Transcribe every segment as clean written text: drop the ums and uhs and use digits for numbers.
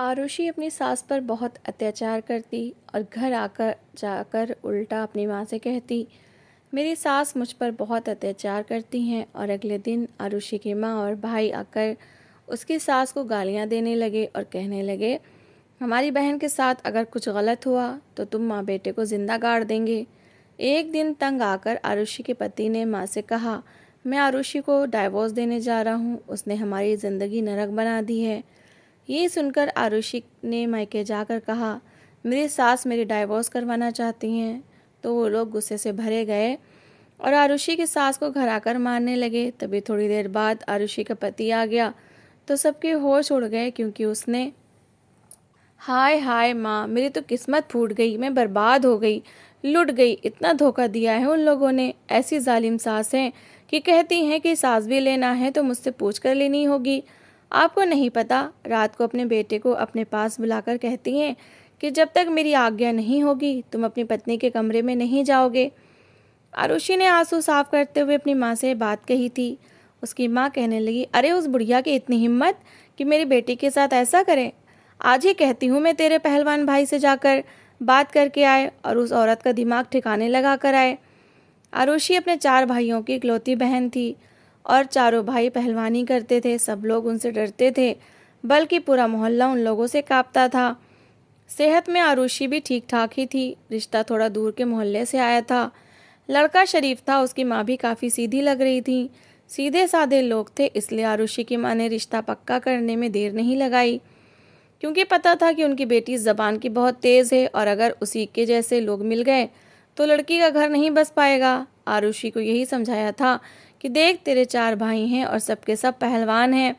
आरुषि अपनी सास पर बहुत अत्याचार करती और घर आकर जाकर उल्टा अपनी माँ से कहती, मेरी सास मुझ पर बहुत अत्याचार करती हैं। और अगले दिन आरुषि की माँ और भाई आकर उसकी सास को गालियाँ देने लगे और कहने लगे, हमारी बहन के साथ अगर कुछ गलत हुआ तो तुम माँ बेटे को जिंदा गाड़ देंगे। एक दिन तंग आकर आरुषि के पति ने माँ से कहा, मैं आरुषि को डाइवोर्स देने जा रहा हूँ, उसने हमारी ज़िंदगी नरक बना दी है। ये सुनकर आरुषि ने मायके जाकर कहा, मेरी सास मेरी डाइवोर्स करवाना चाहती हैं। तो वो लोग गुस्से से भरे गए और आरुषि की सास को घर आकर मारने लगे। तभी थोड़ी देर बाद आरुषि का पति आ गया तो सबके होश उड़ गए, क्योंकि उसने, हाय हाय माँ, मेरी तो किस्मत फूट गई, मैं बर्बाद हो गई, लुट गई, इतना धोखा दिया है उन लोगों ने। ऐसी जालिम सास हैं कि कहती हैं कि सास भी लेना है तो मुझसे पूछ कर लेनी होगी। आपको नहीं पता, रात को अपने बेटे को अपने पास बुलाकर कहती हैं कि जब तक मेरी आज्ञा नहीं होगी तुम अपनी पत्नी के कमरे में नहीं जाओगे। आरुषि ने आंसू साफ करते हुए अपनी माँ से बात कही थी। उसकी माँ कहने लगी, अरे उस बुढ़िया की इतनी हिम्मत कि मेरी बेटी के साथ ऐसा करे। आज ही कहती हूँ मैं तेरे पहलवान भाई से जाकर बात करके आए और उस औरत का दिमाग ठिकाने लगा कर आए। आरुषि अपने 4 भाइयों की इकलौती बहन थी और चारों भाई पहलवानी करते थे। सब लोग उनसे डरते थे, बल्कि पूरा मोहल्ला उन लोगों से कांपता था। सेहत में आरुषि भी ठीक ठाक ही थी। रिश्ता थोड़ा दूर के मोहल्ले से आया था। लड़का शरीफ था, उसकी माँ भी काफ़ी सीधी लग रही थी। सीधे साधे लोग थे, इसलिए आरुषि की माँ ने रिश्ता पक्का करने में देर नहीं लगाई, क्योंकि पता था कि उनकी बेटी ज़बान की बहुत तेज़ है और अगर उसी के जैसे लोग मिल गए तो लड़की का घर नहीं बस पाएगा। आरुषि को यही समझाया था कि देख, तेरे 4 भाई हैं और सबके सब पहलवान हैं,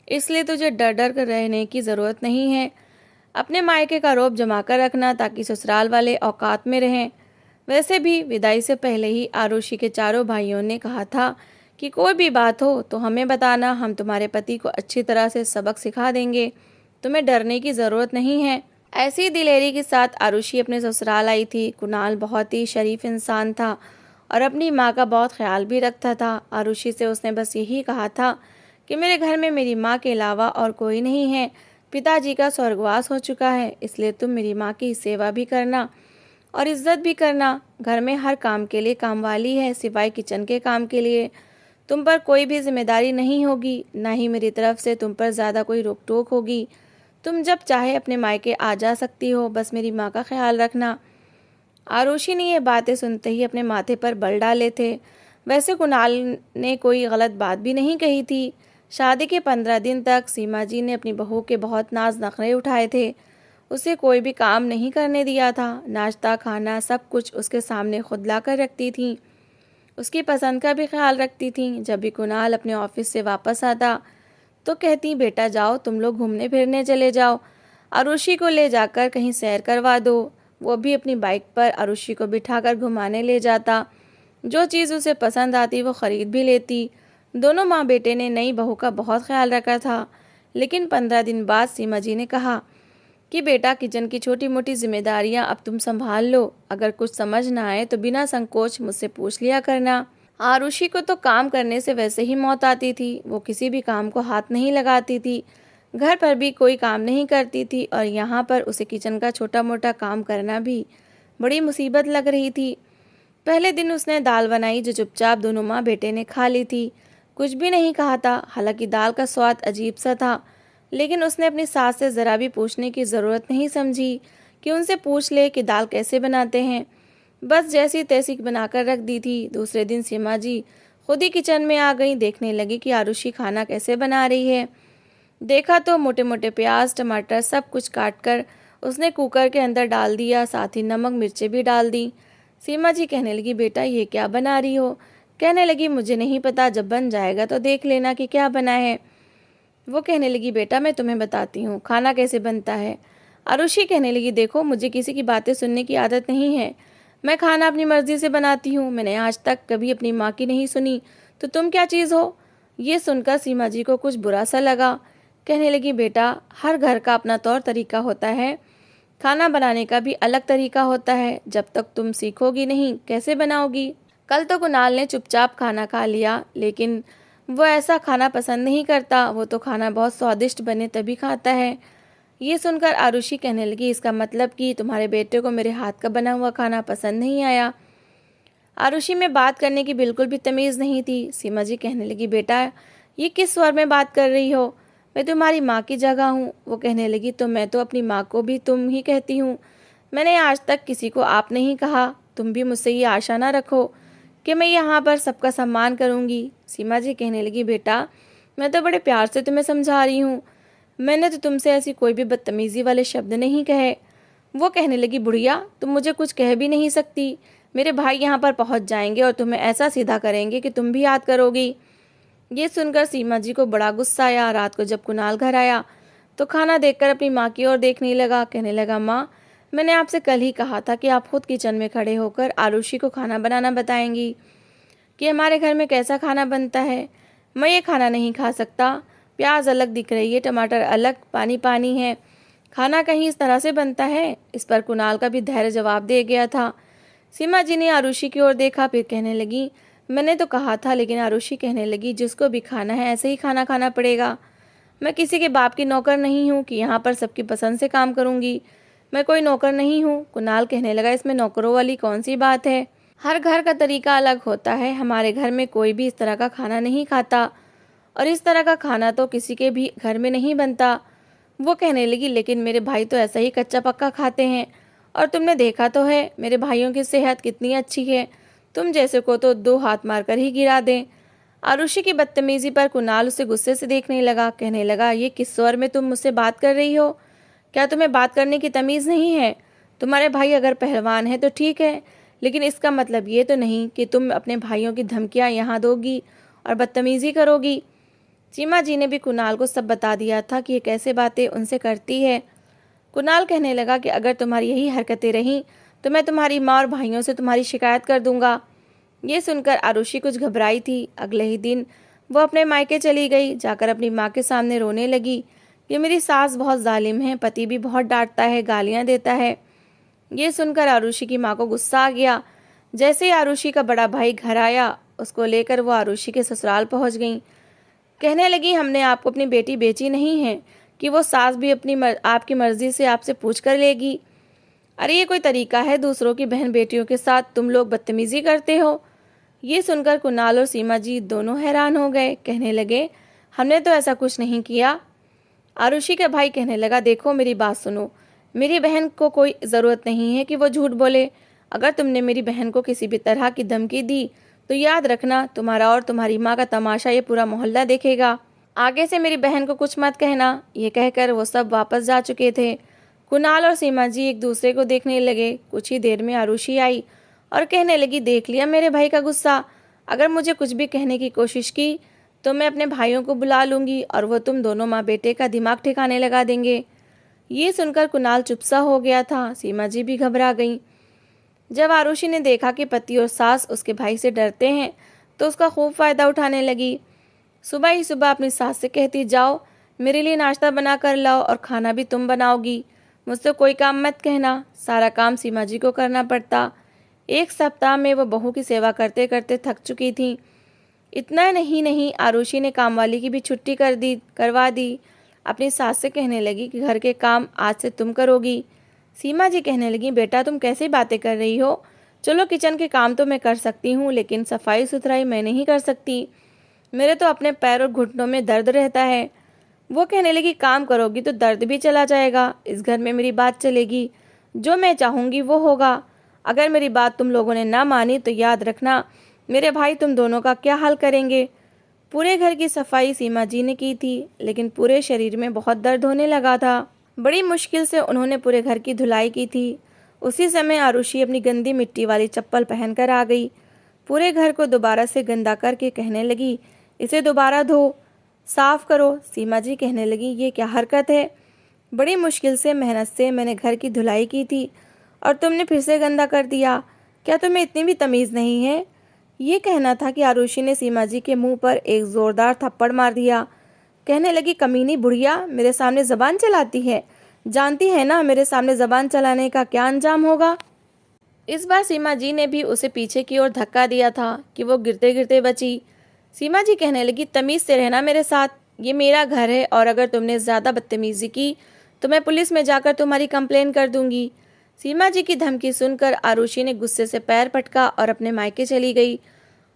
इसलिए तुझे डर डर कर रहने की ज़रूरत नहीं है। अपने मायके का रौब जमा कर रखना ताकि ससुराल वाले औकात में रहें। वैसे भी विदाई से पहले ही आरुषि के चारों भाइयों ने कहा था कि कोई भी बात हो तो हमें बताना, हम तुम्हारे पति को अच्छी तरह से सबक सिखा देंगे, तुम्हें डरने की ज़रूरत नहीं है। ऐसी दिलेरी के साथ आरुषि अपने ससुराल आई थी। कुणाल बहुत ही शरीफ इंसान था और अपनी माँ का बहुत ख्याल भी रखता था। आरुषि से उसने बस यही कहा था कि मेरे घर में मेरी माँ के अलावा और कोई नहीं है। पिताजी का स्वर्गवास हो चुका है, इसलिए तुम मेरी माँ की सेवा भी करना और इज्जत भी करना। घर में हर काम के लिए कामवाली है, सिवाय किचन के काम के लिए। तुम पर कोई भी जिम्मेदारी नहीं होगी, ना ही मेरी तरफ से तुम पर ज़्यादा कोई रोक टोक होगी। तुम जब चाहे अपने मायके आ जा सकती हो, बस मेरी माँ का ख्याल रखना। आरुषि ने ये बातें सुनते ही अपने माथे पर बल डाले थे। वैसे कुणाल ने कोई गलत बात भी नहीं कही थी। शादी के 15 दिन तक सीमा जी ने अपनी बहू के बहुत नाज नखरे उठाए थे। उसे कोई भी काम नहीं करने दिया था। नाश्ता खाना सब कुछ उसके सामने खुद ला कर रखती थी। उसकी पसंद का भी ख्याल रखती थी। जब भी कुणाल अपने ऑफिस से वापस आता तो कहती, बेटा जाओ तुम लोग घूमने फिरने चले जाओ, आरुषि को ले जाकर कहीं सैर करवा दो। वो भी अपनी बाइक पर आरुषि को बिठाकर घुमाने ले जाता। जो चीज़ उसे पसंद आती वो ख़रीद भी लेती। दोनों माँ बेटे ने नई बहू का बहुत ख्याल रखा था। लेकिन 15 दिन बाद सीमा जी ने कहा कि बेटा, किचन की छोटी मोटी जिम्मेदारियां अब तुम संभाल लो। अगर कुछ समझ ना आए तो बिना संकोच मुझसे पूछ लिया करना। आरुषि को तो काम करने से वैसे ही मौत आती थी। वो किसी भी काम को हाथ नहीं लगाती थी, घर पर भी कोई काम नहीं करती थी और यहाँ पर उसे किचन का छोटा मोटा काम करना भी बड़ी मुसीबत लग रही थी। पहले दिन उसने दाल बनाई जो चुपचाप दोनों माँ बेटे ने खा ली थी। कुछ भी नहीं कहा था। हालांकि दाल का स्वाद अजीब सा था, लेकिन उसने अपनी सास से ज़रा भी पूछने की ज़रूरत नहीं समझी कि उनसे पूछ ले कि दाल कैसे बनाते हैं। बस जैसी तैसी बनाकर रख दी थी। दूसरे दिन सीमा जी खुद ही किचन में आ गई। देखने लगी कि आरुषि खाना कैसे बना रही है। देखा तो मोटे मोटे प्याज टमाटर सब कुछ काट कर उसने कुकर के अंदर डाल दिया, साथ ही नमक मिर्चें भी डाल दी। सीमा जी कहने लगी, बेटा ये क्या बना रही हो? कहने लगी, मुझे नहीं पता, जब बन जाएगा तो देख लेना कि क्या बना है। वो कहने लगी, बेटा मैं तुम्हें बताती हूँ खाना कैसे बनता है। आरुषि कहने लगी, देखो मुझे किसी की बातें सुनने की आदत नहीं है, मैं खाना अपनी मर्जी से बनाती हूँ, मैंने आज तक कभी अपनी माँ की नहीं सुनी, तो तुम क्या चीज़ हो? ये सुनकर सीमा जी को कुछ बुरा सा लगा। कहने लगी, बेटा हर घर का अपना तौर तरीका होता है, खाना बनाने का भी अलग तरीका होता है। जब तक तुम सीखोगी नहीं कैसे बनाओगी? कल तो कुणाल ने चुपचाप खाना खा लिया, लेकिन वो ऐसा खाना पसंद नहीं करता। वो तो खाना बहुत स्वादिष्ट बने तभी खाता है। ये सुनकर आरुषि कहने लगी, इसका मतलब कि तुम्हारे बेटे को मेरे हाथ का बना हुआ खाना पसंद नहीं आया। आरुषि में बात करने की बिल्कुल भी तमीज़ नहीं थी। सीमा जी कहने लगी, बेटा ये किस स्वर में बात कर रही हो, मैं तुम्हारी माँ की जगह हूँ। वो कहने लगी, तो मैं तो अपनी माँ को भी तुम ही कहती हूँ, मैंने आज तक किसी को आप नहीं कहा। तुम भी मुझसे ये आशा ना रखो कि मैं यहाँ पर सबका सम्मान करूँगी। सीमा जी कहने लगी, बेटा मैं तो बड़े प्यार से तुम्हें समझा रही हूँ, मैंने तो तुमसे ऐसी कोई भी बदतमीज़ी वाले शब्द नहीं कहे। वो कहने लगी, बुढ़िया तुम मुझे कुछ कह भी नहीं सकती, मेरे भाई यहाँ पर पहुँच जाएंगे और तुम्हें ऐसा सीधा करेंगे कि तुम भी याद करोगी। ये सुनकर सीमा जी को बड़ा गुस्सा आया। रात को जब कुणाल घर आया तो खाना देखकर अपनी माँ की ओर देखने लगा। कहने लगा, माँ मैंने आपसे कल ही कहा था कि आप खुद किचन में खड़े होकर आरुषि को खाना बनाना बताएंगी कि हमारे घर में कैसा खाना बनता है। मैं ये खाना नहीं खा सकता, प्याज अलग दिख रही है, टमाटर अलग, पानी पानी है, खाना कहीं इस तरह से बनता है। इस पर कुणाल का भी धैर्य जवाब दे गया था। सीमा जी ने आरुषि की ओर देखा, फिर कहने लगी, मैंने तो कहा था। लेकिन आरुषि कहने लगी, जिसको भी खाना है ऐसे ही खाना खाना पड़ेगा। मैं किसी के बाप की नौकर नहीं हूँ कि यहाँ पर सबकी पसंद से काम करूँगी, मैं कोई नौकर नहीं हूँ। कुणाल कहने लगा, इसमें नौकरों वाली कौन सी बात है, हर घर का तरीका अलग होता है, हमारे घर में कोई भी इस तरह का खाना नहीं खाता और इस तरह का खाना तो किसी के भी घर में नहीं बनता। वो कहने लगी, लेकिन मेरे भाई तो ऐसा ही कच्चा पक्का खाते हैं और तुमने देखा तो है मेरे भाइयों की सेहत कितनी अच्छी है, तुम जैसे को तो 2 हाथ मारकर ही गिरा दें। आरुषि की बदतमीजी पर कुणाल उसे गुस्से से देखने लगा। कहने लगा, ये किस स्वर में तुम मुझसे बात कर रही हो, क्या तुम्हें बात करने की तमीज़ नहीं है? तुम्हारे भाई अगर पहलवान है तो ठीक है, लेकिन इसका मतलब ये तो नहीं कि तुम अपने भाइयों की धमकियां यहाँ दोगी और बदतमीज़ी करोगी। सीमा जी ने भी कुणाल को सब बता दिया था कि ये कैसे बातें उनसे करती है। कुणाल कहने लगा कि अगर तुम्हारी यही हरकतें रहीं तो मैं तुम्हारी माँ और भाइयों से तुम्हारी शिकायत कर दूंगा। ये सुनकर आरुषि कुछ घबराई थी। अगले ही दिन वो अपने मायके चली गई। जाकर अपनी माँ के सामने रोने लगी कि मेरी सास बहुत जालिम है, पति भी बहुत डांटता है, गालियाँ देता है। ये सुनकर आरुषि की माँ को गुस्सा आ गया। जैसे ही आरुषि का बड़ा भाई घर आया, उसको लेकर वो आरुषि के ससुराल पहुँच गई। कहने लगी, हमने आपको अपनी बेटी बेची नहीं है कि वो सास भी आपकी मर्जी से आपसे पूछ कर लेगी। अरे ये कोई तरीका है, दूसरों की बहन बेटियों के साथ तुम लोग बदतमीजी करते हो। ये सुनकर कुणाल और सीमा जी दोनों हैरान हो गए। कहने लगे, हमने तो ऐसा कुछ नहीं किया। आरुषि का भाई कहने लगा, देखो मेरी बात सुनो, मेरी बहन को कोई ज़रूरत नहीं है कि वो झूठ बोले। अगर तुमने मेरी बहन को किसी भी तरह की धमकी दी तो याद रखना, तुम्हारा और तुम्हारी माँ का तमाशा ये पूरा मोहल्ला देखेगा। आगे से मेरी बहन को कुछ मत कहना। ये कहकर वो सब वापस जा चुके थे। कुणाल और सीमा जी एक दूसरे को देखने लगे। कुछ ही देर में आरुषि आई और कहने लगी, देख लिया मेरे भाई का गुस्सा, अगर मुझे कुछ भी कहने की कोशिश की तो मैं अपने भाइयों को बुला लूँगी और वो तुम दोनों माँ बेटे का दिमाग ठिकाने लगा देंगे। ये सुनकर कुणाल चुप सा हो गया था। सीमा जी भी घबरा गईं। जब आरुषि ने देखा कि पति और सास उसके भाई से डरते हैं तो उसका खूब फ़ायदा उठाने लगी। सुबह ही सुबह अपनी सास से कहती, जाओ मेरे लिए नाश्ता बना कर लाओ और खाना भी तुम बनाओगी, मुझसे कोई काम मत कहना। सारा काम सीमा जी को करना पड़ता। 1 सप्ताह में वो बहू की सेवा करते करते थक चुकी थी। इतना नहीं, आरुषि ने कामवाली की भी छुट्टी करवा दी। अपनी सास से कहने लगी कि घर के काम आज से तुम करोगी। सीमा जी कहने लगी, बेटा तुम कैसी बातें कर रही हो, चलो किचन के काम तो मैं कर सकती हूँ लेकिन सफाई सुथराई मैं नहीं कर सकती, मेरे तो अपने पैर और घुटनों में दर्द रहता है। वो कहने लगी, काम करोगी तो दर्द भी चला जाएगा, इस घर में मेरी बात चलेगी, जो मैं चाहूँगी वो होगा। अगर मेरी बात तुम लोगों ने ना मानी तो याद रखना मेरे भाई तुम दोनों का क्या हाल करेंगे। पूरे घर की सफाई सीमा जी ने की थी, लेकिन पूरे शरीर में बहुत दर्द होने लगा था। बड़ी मुश्किल से उन्होंने पूरे घर की धुलाई की थी। उसी समय आरुषि अपनी गंदी मिट्टी वाली चप्पल पहनकर आ गई। पूरे घर को दोबारा से गंदा करके कहने लगी, इसे दोबारा धो, साफ करो। सीमा जी कहने लगी, ये क्या हरकत है, बड़ी मुश्किल से मेहनत से मैंने घर की धुलाई की थी और तुमने फिर से गंदा कर दिया, क्या तुम्हें इतनी भी तमीज़ नहीं है। ये कहना था कि आरुषि ने सीमा जी के मुंह पर एक ज़ोरदार थप्पड़ मार दिया। कहने लगी, कमीनी बुढ़िया, मेरे सामने ज़बान चलाती है, जानती है ना मेरे सामने ज़बान चलाने का क्या अंजाम होगा। इस बार सीमा जी ने भी उसे पीछे की ओर धक्का दिया था कि वो गिरते गिरते बची। सीमा जी कहने लगी, तमीज़ से रहना मेरे साथ, ये मेरा घर है और अगर तुमने ज़्यादा बदतमीज़ी की तो मैं पुलिस में जाकर तुम्हारी कंप्लेन कर दूंगी। सीमा जी की धमकी सुनकर आरुषि ने गुस्से से पैर पटका और अपने मायके चली गई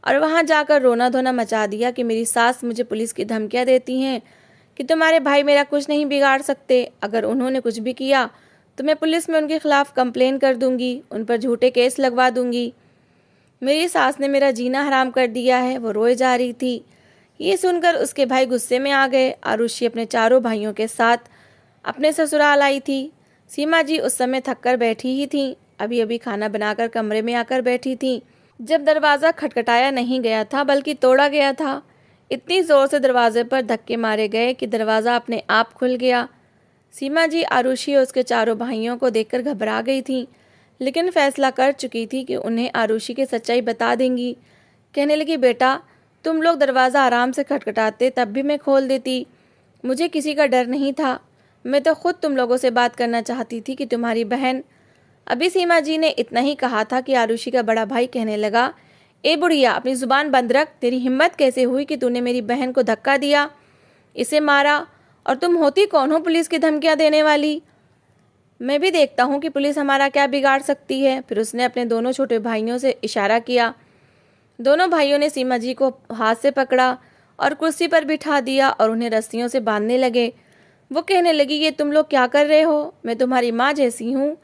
और वहां जाकर रोना धोना मचा दिया कि मेरी सास मुझे पुलिस की धमकियां देती हैं कि तुम्हारे भाई मेरा कुछ नहीं बिगाड़ सकते। अगर उन्होंने कुछ भी किया तो मैं पुलिस में उनके खिलाफ कंप्लेन कर दूंगी, उन पर झूठे केस लगवा दूंगी। मेरी सास ने मेरा जीना हराम कर दिया है। वो रोए जा रही थी। ये सुनकर उसके भाई गुस्से में आ गए। आरुषि अपने चारों भाइयों के साथ अपने ससुराल आई थी। सीमा जी उस समय थक कर बैठी ही थीं। अभी अभी खाना बनाकर कमरे में आकर बैठी थीं जब दरवाज़ा खटखटाया नहीं गया था बल्कि तोड़ा गया था। इतनी ज़ोर से दरवाजे पर धक्के मारे गए कि दरवाज़ा अपने आप खुल गया। सीमा जी आरुषि और उसके चारों भाइयों को देखकर घबरा गई थीं, लेकिन फैसला कर चुकी थी कि उन्हें आरुषि की सच्चाई बता देंगी। कहने लगी, बेटा तुम लोग दरवाज़ा आराम से खटखटाते तब भी मैं खोल देती। मुझे किसी का डर नहीं था। मैं तो खुद तुम लोगों से बात करना चाहती थी कि तुम्हारी बहन। अभी सीमा जी ने इतना ही कहा था कि आरुषि का बड़ा भाई कहने लगा, ए बुढ़िया अपनी ज़ुबान बंद रख। तेरी हिम्मत कैसे हुई कि तूने मेरी बहन को धक्का दिया, इसे मारा, और तुम होती कौन हो पुलिस की धमकियां देने वाली? मैं भी देखता हूँ कि पुलिस हमारा क्या बिगाड़ सकती है। फिर उसने अपने दोनों छोटे भाइयों से इशारा किया। दोनों भाइयों ने सीमा जी को हाथ से पकड़ा और कुर्सी पर बिठा दिया और उन्हें रस्सियों से बांधने लगे। वो कहने लगी, ये तुम लोग क्या कर रहे हो? मैं तुम्हारी माँ जैसी हूँ।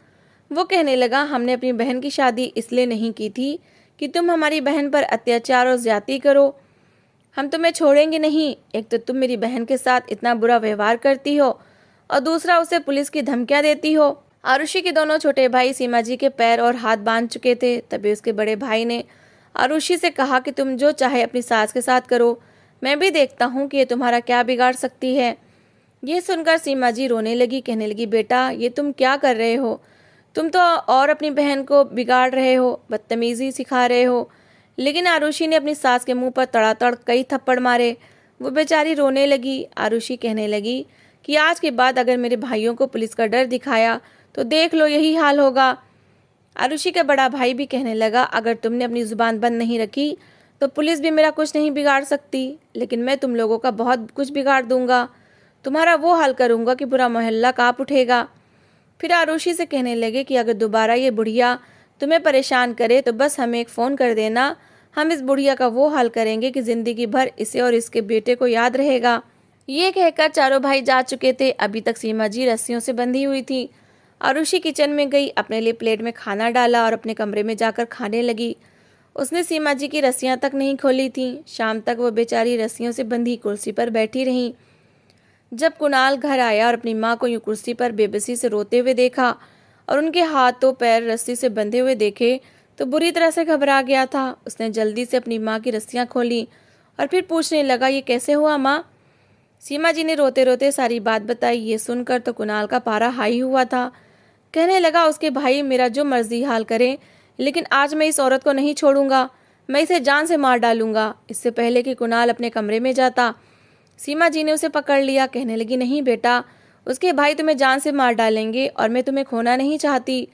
वो कहने लगा, हमने अपनी बहन की शादी इसलिए नहीं की थी कि तुम हमारी बहन पर अत्याचार और ज्यादती करो। हम तुम्हें छोड़ेंगे नहीं। एक तो तुम मेरी बहन के साथ इतना बुरा व्यवहार करती हो और दूसरा उसे पुलिस की धमकियां देती हो। आरुषि के दोनों छोटे भाई सीमा जी के पैर और हाथ बांध चुके थे। तभी उसके बड़े भाई ने आरुषि से कहा कि तुम जो चाहे अपनी सास के साथ करो, मैं भी देखता हूँ कि ये तुम्हारा क्या बिगाड़ सकती है। ये सुनकर सीमा जी रोने लगी। कहने लगी, बेटा ये तुम क्या कर रहे हो? तुम तो और अपनी बहन को बिगाड़ रहे हो, बदतमीजी सिखा रहे हो। लेकिन आरुषि ने अपनी सास के मुंह पर तड़ातड़ कई थप्पड़ मारे। वो बेचारी रोने लगी। आरुषि कहने लगी कि आज के बाद अगर मेरे भाइयों को पुलिस का डर दिखाया तो देख लो यही हाल होगा। आरुषि का बड़ा भाई भी कहने लगा, अगर तुमने अपनी जुबान बंद नहीं रखी तो पुलिस भी मेरा कुछ नहीं बिगाड़ सकती, लेकिन मैं तुम लोगों का बहुत कुछ बिगाड़ दूंगा। तुम्हारा वो हाल करूंगा कि पूरा मोहल्ला कांप उठेगा। फिर आरुषि से कहने लगे कि अगर दोबारा ये बुढ़िया तुम्हें परेशान करे तो बस हमें एक फ़ोन कर देना। हम इस बुढ़िया का वो हाल करेंगे कि ज़िंदगी भर इसे और इसके बेटे को याद रहेगा। ये कहकर चारों भाई जा चुके थे। अभी तक सीमा जी रस्सियों से बंधी हुई थी। आरुषि किचन में गई, अपने लिए प्लेट में खाना डाला और अपने कमरे में जाकर खाने लगी। उसने सीमा जी की रस्सियाँ तक नहीं खोली थीं। शाम तक वो बेचारी रस्सियों से बंधी कुर्सी पर बैठी रही। जब कुणाल घर आया और अपनी माँ को यूं कुर्सी पर बेबसी से रोते हुए देखा और उनके हाथों पैर रस्सी से बंधे हुए देखे तो बुरी तरह से घबरा गया था। उसने जल्दी से अपनी माँ की रस्सियाँ खोली और फिर पूछने लगा, ये कैसे हुआ माँ? सीमा जी ने रोते रोते सारी बात बताई। ये सुनकर तो कुणाल का पारा हाई हुआ था। कहने लगा, उसके भाई मेरा जो मर्जी हाल करें, लेकिन आज मैं इस औरत को नहीं छोड़ूंगा। मैं इसे जान से मार डालूंगा। इससे पहले कि कुणाल अपने कमरे में जाता, सीमा जी ने उसे पकड़ लिया। कहने लगी, नहीं बेटा, उसके भाई तुम्हें जान से मार डालेंगे और मैं तुम्हें खोना नहीं चाहती।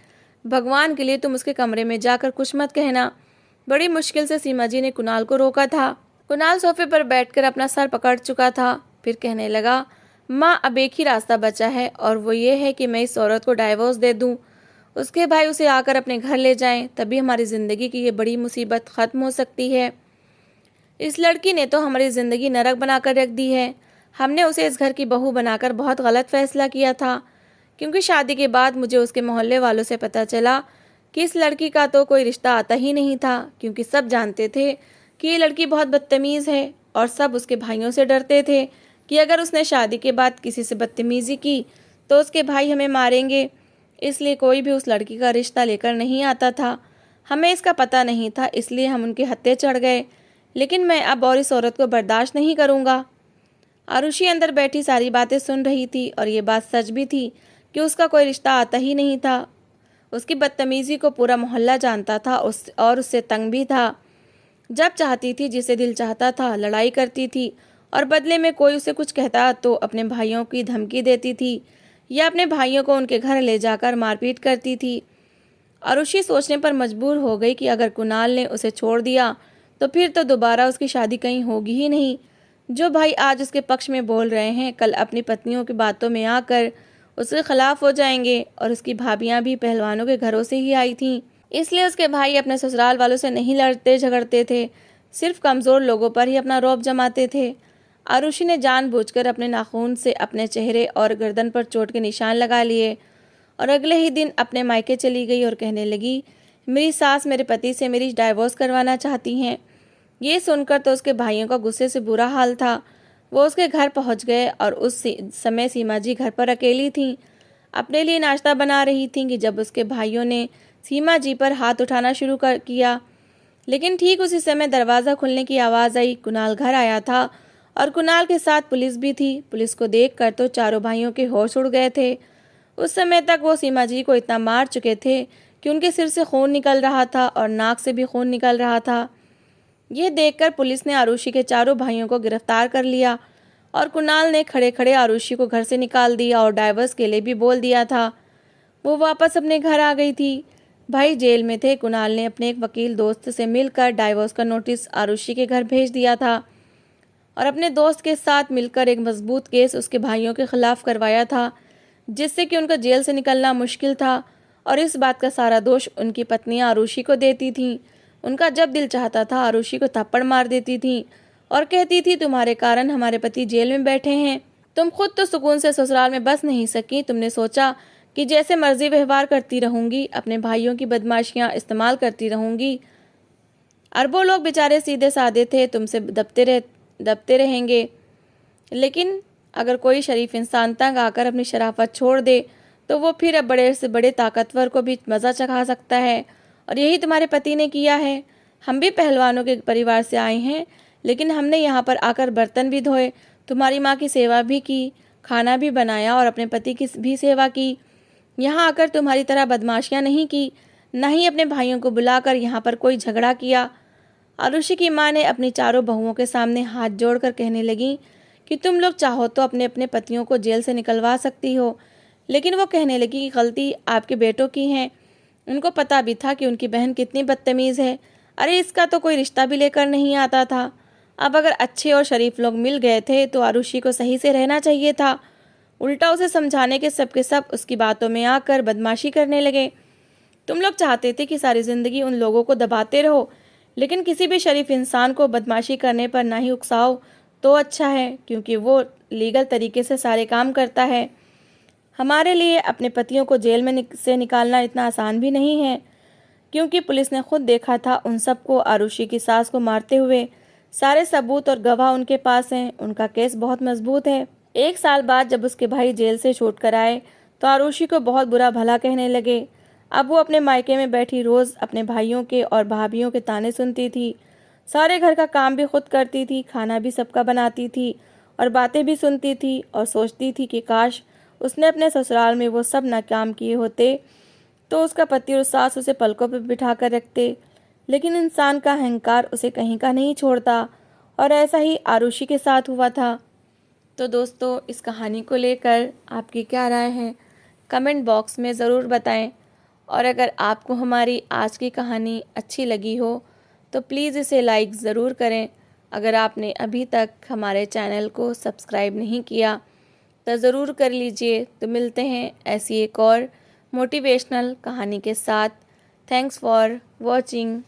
भगवान के लिए तुम उसके कमरे में जाकर कुछ मत कहना। बड़ी मुश्किल से सीमा जी ने कुणाल को रोका था। कुणाल सोफे पर बैठकर अपना सर पकड़ चुका था। फिर कहने लगा, माँ अब एक ही रास्ता बचा है और वो ये है कि मैं इस औरत को डाइवोर्स दे दूँ। उसके भाई उसे आकर अपने घर ले जाएं, तभी हमारी ज़िंदगी की ये बड़ी मुसीबत ख़त्म हो सकती है। इस लड़की ने तो हमारी ज़िंदगी नरक बनाकर रख दी है। हमने उसे इस घर की बहू बनाकर बहुत गलत फैसला किया था, क्योंकि शादी के बाद मुझे उसके मोहल्ले वालों से पता चला कि इस लड़की का तो कोई रिश्ता आता ही नहीं था, क्योंकि सब जानते थे कि ये लड़की बहुत बदतमीज़ है और सब उसके भाइयों से डरते थे कि अगर उसने शादी के बाद किसी से बदतमीज़ी की तो उसके भाई हमें मारेंगे। इसलिए कोई भी उस लड़की का रिश्ता लेकर नहीं आता था। हमें इसका पता नहीं था, इसलिए हम उनके हत्थे चढ़ गए। लेकिन मैं अब और इस औरत को बर्दाश्त नहीं करूँगा। आरुषि अंदर बैठी सारी बातें सुन रही थी और ये बात सच भी थी कि उसका कोई रिश्ता आता ही नहीं था। उसकी बदतमीज़ी को पूरा मोहल्ला जानता था और उससे तंग भी था। जब चाहती थी, जिसे दिल चाहता था, लड़ाई करती थी और बदले में कोई उसे कुछ कहता तो अपने भाइयों की धमकी देती थी या अपने भाइयों को उनके घर ले जाकर मारपीट करती थी। आरुषि सोचने पर मजबूर हो गई कि अगर कुणाल ने उसे छोड़ दिया तो फिर तो दोबारा उसकी शादी कहीं होगी ही नहीं। जो भाई आज उसके पक्ष में बोल रहे हैं, कल अपनी पत्नियों की बातों में आकर उसके खिलाफ हो जाएंगे। और उसकी भाभियां भी पहलवानों के घरों से ही आई थीं, इसलिए उसके भाई अपने ससुराल वालों से नहीं लड़ते झगड़ते थे, सिर्फ कमज़ोर लोगों पर ही अपना रौब जमाते थे। आरुषि ने जानबूझकर अपने नाखून से अपने चेहरे और गर्दन पर चोट के निशान लगा लिए और अगले ही दिन अपने मायके चली गई और कहने लगी, मेरी सास मेरे पति से मेरी डाइवोर्स करवाना चाहती हैं। ये सुनकर तो उसके भाइयों का गुस्से से बुरा हाल था। वो उसके घर पहुंच गए और उस समय सीमा जी घर पर अकेली थीं, अपने लिए नाश्ता बना रही थीं कि जब उसके भाइयों ने सीमा जी पर हाथ उठाना शुरू कर किया। लेकिन ठीक उसी समय दरवाज़ा खुलने की आवाज़ आई। कुणाल घर आया था और कुणाल के साथ पुलिस भी थी। पुलिस को देखकर तो चारों भाइयों के होश उड़ गए थे। उस समय तक वो सीमा जी को इतना मार चुके थे कि उनके सिर से खून निकल रहा था और नाक से भी खून निकल रहा था। ये देखकर पुलिस ने आरुषि के चारों भाइयों को गिरफ्तार कर लिया और कुणाल ने खड़े खड़े आरुषि को घर से निकाल दिया और डाइवोर्स के लिए भी बोल दिया था। वो वापस अपने घर आ गई थी। भाई जेल में थे। कुणाल ने अपने एक वकील दोस्त से मिलकर डाइवोर्स का नोटिस आरुषि के घर भेज दिया था और अपने दोस्त के साथ मिलकर एक मजबूत केस उसके भाइयों के खिलाफ करवाया था, जिससे कि उनका जेल से निकलना मुश्किल था। और इस बात का सारा दोष उनकी पत्नियां आरुषि को देती थीं। उनका जब दिल चाहता था आरुषि को थप्पड़ मार देती थीं और कहती थी, तुम्हारे कारण हमारे पति जेल में बैठे हैं। तुम खुद तो सुकून से ससुराल में बस नहीं सकी। तुमने सोचा कि जैसे मर्जी व्यवहार करती रहूंगी, अपने भाइयों की बदमाशियां इस्तेमाल करती रहूंगी। अरबों लोग बेचारे सीधे साधे थे, तुमसे दबते रहेंगे। लेकिन अगर कोई शरीफ इंसान तंग आकर अपनी शराफत छोड़ दे तो वो फिर अब बड़े से बड़े ताकतवर को भी मज़ा चखा सकता है। और यही तुम्हारे पति ने किया है। हम भी पहलवानों के परिवार से आए हैं, लेकिन हमने यहाँ पर आकर बर्तन भी धोए, तुम्हारी माँ की सेवा भी की, खाना भी बनाया और अपने पति की भी सेवा की। यहाँ आकर तुम्हारी तरह बदमाशियाँ नहीं की, न ही अपने भाइयों को बुलाकर यहाँ पर कोई झगड़ा किया। आरुषि की माँ ने अपनी चारों बहुओं के सामने हाथ जोड़कर कहने लगी कि तुम लोग चाहो तो अपने अपने पतियों को जेल से निकलवा सकती हो। लेकिन वो कहने लगी कि गलती आपके बेटों की है। उनको पता भी था कि उनकी बहन कितनी बदतमीज़ है। अरे इसका तो कोई रिश्ता भी लेकर नहीं आता था। अब अगर अच्छे और शरीफ लोग मिल गए थे तो आरुषि को सही से रहना चाहिए था। उल्टा उसे समझाने के सब उसकी बातों में आकर बदमाशी करने लगे। तुम लोग चाहते थे कि सारी ज़िंदगी उन लोगों को दबाते रहो, लेकिन किसी भी शरीफ इंसान को बदमाशी करने पर ना ही उकसाओ तो अच्छा है, क्योंकि वो लीगल तरीके से सारे काम करता है। हमारे लिए अपने पतियों को जेल में से निकालना इतना आसान भी नहीं है, क्योंकि पुलिस ने खुद देखा था उन सबको आरुषि की सास को मारते हुए। सारे सबूत और गवाह उनके पास हैं। उनका केस बहुत मजबूत है। 1 साल बाद जब उसके भाई जेल से छूट कर आए तो आरुषि को बहुत बुरा भला कहने लगे। अब वो अपने मायके में बैठी रोज़ अपने भाइयों के और भाभियों के ताने सुनती थी। सारे घर का काम भी खुद करती थी, खाना भी सबका बनाती थी और बातें भी सुनती थी और सोचती थी कि काश उसने अपने ससुराल में वो सब ना काम किए होते तो उसका पति और सास उसे पलकों पर बिठा कर रखते। लेकिन इंसान का अहंकार उसे कहीं का नहीं छोड़ता और ऐसा ही आरुषि के साथ हुआ था। तो दोस्तों, इस कहानी को लेकर आपकी क्या राय है, कमेंट बॉक्स में ज़रूर बताएं। और अगर आपको हमारी आज की कहानी अच्छी लगी हो तो प्लीज़ इसे लाइक ज़रूर करें। अगर आपने अभी तक हमारे चैनल को सब्सक्राइब नहीं किया तो ज़रूर कर लीजिए। तो मिलते हैं ऐसी एक और मोटिवेशनल कहानी के साथ। Thanks for watching.